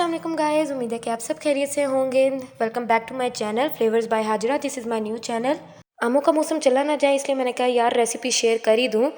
अस्सलाम वालेकुम गाइस, उम्मीद है कि आप सब खैरियत से होंगे। Welcome back to my channel flavours by Hajira. This is my new channel. आमों का मौसम चला ना जाए इसलिए मैंने कहा यार रेसिपी शेयर कर ही दूँ।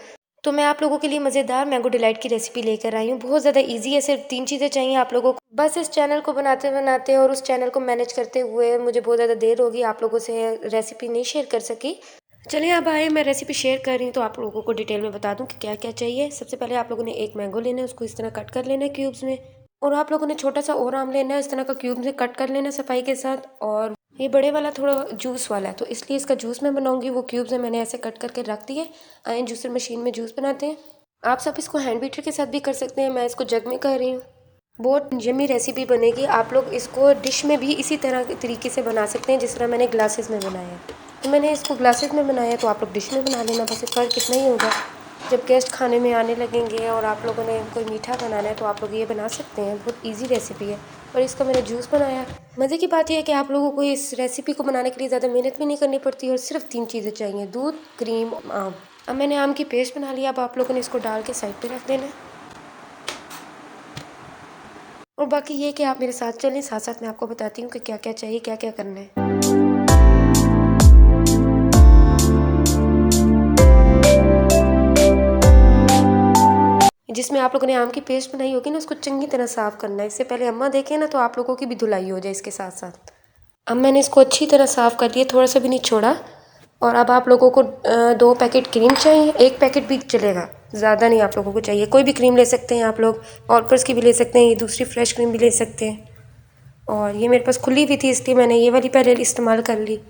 तो मैं आप लोगों के लिए मज़ेदार मैंगो डिलाइट की रेसिपी लेकर आई हूँ। बहुत ज़्यादा ईजी है, सिर्फ 3 चीज़ें चाहिए आप लोगों को। बस इस चैनल को बनाते बनाते और उस चैनल को मैनेज करते हुए मुझे बहुत ज़्यादा देर होगी, आप लोगों से रेसिपी नहीं शेयर कर सकी। चलिए अब आए, मैं रेसिपी शेयर कर रही हूँ तो आप लोगों को डिटेल में बता दूँ कि क्या क्या चाहिए। सबसे पहले आप लोगों ने एक मैंगो लेना है, उसको इस तरह कट कर लेना है क्यूब्स में। और आप लोगों ने छोटा सा और आम लेना है, इस तरह का क्यूब में कट कर लेना सफाई के साथ। और ये बड़े वाला थोड़ा जूस वाला है तो इसलिए इसका जूस मैं बनाऊंगी। वो क्यूब्स है मैंने ऐसे कट करके रख दिए। आए जूसर मशीन में जूस बनाते हैं। आप सब इसको हैंड बीटर के साथ भी कर सकते हैं, मैं इसको जग में कर रही हूँ। बहुत यम्मी रेसिपी बनेगी। आप लोग इसको डिश में भी इसी तरह के तरीके से बना सकते हैं जिस तरह मैंने ग्लासेस में बनाया है। तो मैंने इसको ग्लासेस में बनाया तो आप लोग डिश में बना लेना, बस फ़र्क इतना ही होगा। जब गेस्ट खाने में आने लगेंगे और आप लोगों ने कोई मीठा बनाना है तो आप लोग ये बना सकते हैं। बहुत इजी रेसिपी है। और इसका मैंने जूस बनाया। मज़े की बात यह है कि आप लोगों को इस रेसिपी को बनाने के लिए ज़्यादा मेहनत भी नहीं करनी पड़ती और सिर्फ 3 चीज़ें चाहिए, दूध, क्रीम, आम। अब मैंने आम की पेस्ट बना लिया। अब आप लोगों ने इसको डाल के साइड पर रख देना है। और बाकी ये कि आप मेरे साथ चलें, साथ साथ मैं आपको बताती हूँ कि क्या क्या चाहिए, क्या क्या करना है। जिसमें आप लोगों ने आम की पेस्ट बनाई होगी ना, उसको चंगी तरह साफ़ करना है। इससे पहले अम्मा देखें ना तो आप लोगों की भी धुलाई हो जाए इसके साथ साथ। अब मैंने इसको अच्छी तरह साफ़ कर लिया, थोड़ा सा भी नहीं छोड़ा। और अब आप लोगों को 2 पैकेट क्रीम चाहिए। 1 पैकेट भी चलेगा, ज़्यादा नहीं आप लोगों को चाहिए। कोई भी क्रीम ले सकते हैं आप लोग, ऑलपर्स की भी ले सकते हैं, ये दूसरी फ्रेश क्रीम भी ले सकते हैं। और ये मेरे पास खुली हुई थी इसलिए मैंने ये वाली पहले इस्तेमाल कर ली।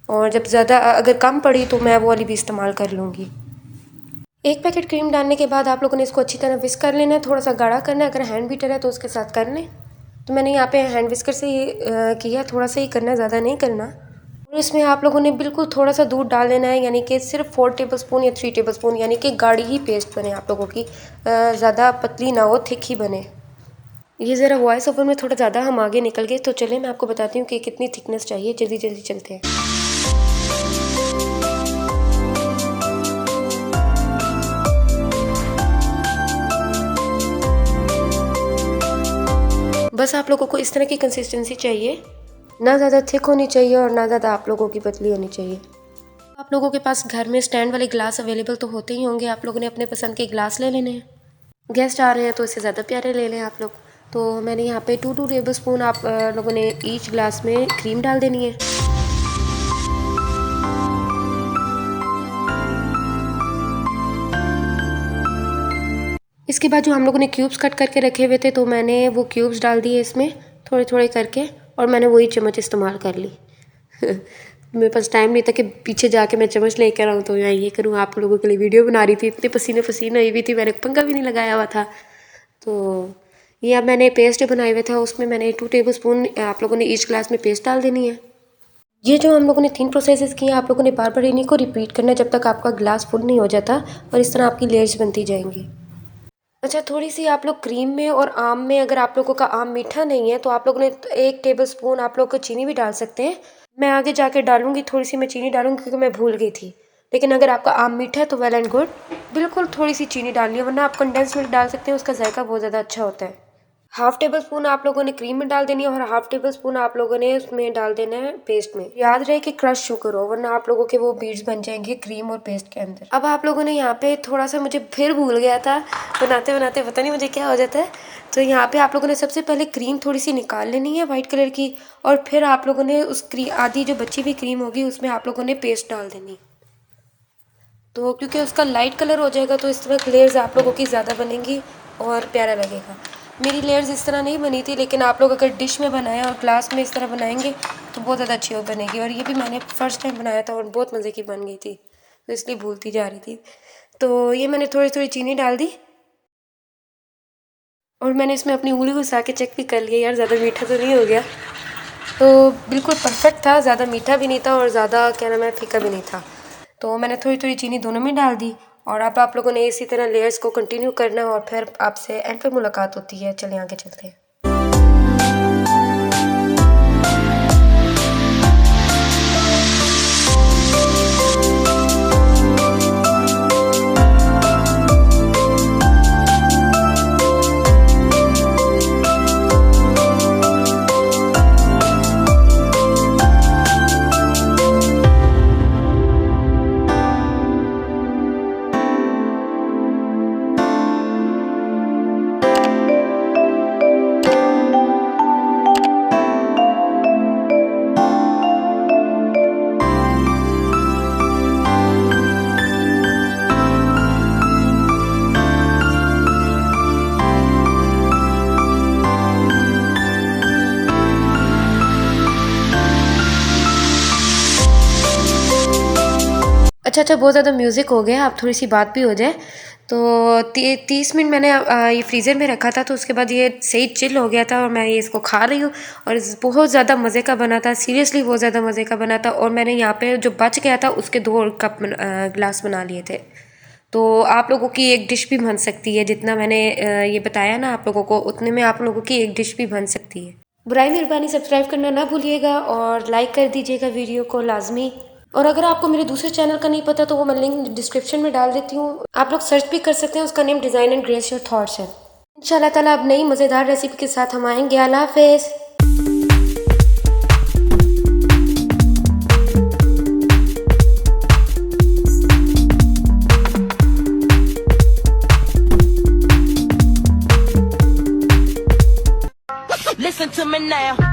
और जब ज़्यादा अगर कम पड़ी तो मैं वो वाली भी इस्तेमाल कर लूँगी। 1 पैकेट क्रीम डालने के बाद आप लोगों ने इसको अच्छी तरह विस्क कर लेना है, थोड़ा सा गाढ़ा करना है। अगर हैंड बीटर है तो उसके साथ कर लें। तो मैंने यहाँ पे हैंड विस्कर से ये किया, थोड़ा सा ही करना है, ज़्यादा नहीं करना। और इसमें आप लोगों ने बिल्कुल थोड़ा सा दूध डाल लेना है, यानी कि सिर्फ 4 टेबलस्पून या 3 टेबलस्पून, यानी कि गाढ़ी ही पेस्ट बने आप लोगों की, ज़्यादा पतली ना हो, थिक ही बने। ये ज़रा वॉइस ओवर में थोड़ा ज़्यादा हम आगे निकल गए तो चले मैं आपको बताती हूँ कि कितनी थिकनेस चाहिए। जल्दी जल्दी चलते हैं। बस आप लोगों को इस तरह की कंसिस्टेंसी चाहिए, ना ज़्यादा थिक होनी चाहिए और ना ज़्यादा आप लोगों की पतली होनी चाहिए। आप लोगों के पास घर में स्टैंड वाले ग्लास अवेलेबल तो होते ही होंगे। आप लोगों ने अपने पसंद के ग्लास ले लेने हैं। गेस्ट आ रहे हैं तो इससे ज़्यादा प्यारे ले लें आप लोग। तो मैंने यहाँ पे 2 टेबल स्पून आप लोगों ने ईच ग्लास में क्रीम डाल देनी है। इसके बाद जो हम लोगों ने क्यूब्स कट करके रखे हुए थे तो मैंने वो क्यूब्स डाल दिए इसमें थोड़े थोड़े करके, और मैंने वही चम्मच इस्तेमाल कर ली। मेरे पास टाइम नहीं था कि पीछे जाके मैं चम्मच लेकर आऊँ तो मैं ये करूँ। आप लोगों के लिए वीडियो बना रही थी, इतने पसीने पसीने हुई भी थी, मैंने पंखा भी नहीं लगाया हुआ था। तो ये अब मैंने पेस्ट बनाए हुए था, उसमें मैंने 2 टेबल स्पून आप लोगों ने ईच ग्लास में पेस्ट डाल देनी है। ये जो हम लोगों ने 3 प्रोसेसेस किए, आप लोगों ने बार बार इन्हीं को रिपीट करना है जब तक आपका ग्लास फुल नहीं हो जाता, और इस तरह आपकी लेयर्स बनती जाएंगी। अच्छा, थोड़ी सी आप लोग क्रीम में और आम में, अगर आप लोगों का आम मीठा नहीं है तो आप लोगों ने 1 टेबल स्पून आप लोग को चीनी भी डाल सकते हैं। मैं आगे जाके डालूंगी, थोड़ी सी मैं चीनी डालूंगी क्योंकि मैं भूल गई थी। लेकिन अगर आपका आम मीठा है तो वेल एंड गुड, बिल्कुल थोड़ी सी चीनी डालनी है, वरना आप कंडेंस मिल्क डाल सकते हैं, उसका जायका बहुत ज़्यादा अच्छा होता है। 1/2 टेबल स्पून आप लोगों ने क्रीम में डाल देनी है और 1/2 टेबल स्पून आप लोगों ने उसमें डाल देना है पेस्ट में। याद रहे कि क्रश शुगर हो, वरना आप लोगों के वो बीड्स बन जाएंगे क्रीम और पेस्ट के अंदर। अब आप लोगों ने यहाँ पे थोड़ा सा, मुझे फिर भूल गया था बनाते बनाते, पता नहीं मुझे क्या हो जाता है। तो यहाँ पे आप लोगों ने सबसे पहले क्रीम थोड़ी सी निकाल लेनी है वाइट कलर की, और फिर आप लोगों ने उस आधी जो बची हुई क्रीम होगी उसमें आप लोगों ने पेस्ट डाल देनी। तो क्योंकि उसका लाइट कलर हो जाएगा तो इस तरह लेयर्स आप लोगों की ज़्यादा बनेंगी और प्यारा लगेगा। मेरी लेयर्स इस तरह नहीं बनी थी, लेकिन आप लोग अगर डिश में बनाएं और ग्लास में इस तरह बनाएंगे तो बहुत ज़्यादा अच्छी बनेगी। और ये भी मैंने फ़र्स्ट टाइम बनाया था और बहुत मज़े की बन गई थी, तो इसलिए भूलती जा रही थी। तो ये मैंने थोड़ी थोड़ी चीनी डाल दी और मैंने इसमें अपनी उंगली घुसा के चेक भी कर लिया, यार ज़्यादा मीठा तो नहीं हो गया। तो बिल्कुल परफेक्ट था, ज़्यादा मीठा भी नहीं था और ज़्यादा क्या नाम है फीका भी नहीं था। तो मैंने थोड़ी थोड़ी चीनी दोनों में डाल दी। और अब आप लोगों ने इसी तरह लेयर्स को कंटिन्यू करना है और फिर आपसे एंड पे मुलाकात होती है। चलिए आगे चलते हैं। अच्छा अच्छा, बहुत ज़्यादा म्यूज़िक हो गया, अब थोड़ी सी बात भी हो जाए। तो 30 मिनट मैंने ये फ्रीज़र में रखा था, तो उसके बाद ये सही चिल हो गया था और मैं ये इसको खा रही हूँ। और बहुत ज़्यादा मज़े का बना था, सीरियसली बहुत ज़्यादा मज़े का बना था। और मैंने यहाँ पे जो बच गया था उसके 2 और गिलास बना लिए थे। तो आप लोगों की एक डिश भी बन सकती है, जितना मैंने ये बताया ना आप लोगों को, उतने में आप लोगों की एक डिश भी बन सकती है। बुराई मेहरबानी सब्सक्राइब करना ना भूलिएगा और लाइक कर दीजिएगा वीडियो को लाजमी। और अगर आपको मेरे दूसरे चैनल का नहीं पता तो वो मैं लिंक डिस्क्रिप्शन में डाल देती हूँ, आप लोग सर्च भी कर सकते हैं, उसका name design and grace your thoughts है। इंशाल्लाह ताला अब नई मज़ेदार रेसिपी के साथ हम आएंगे। अल्लाह हाफिज़। Listen to me now.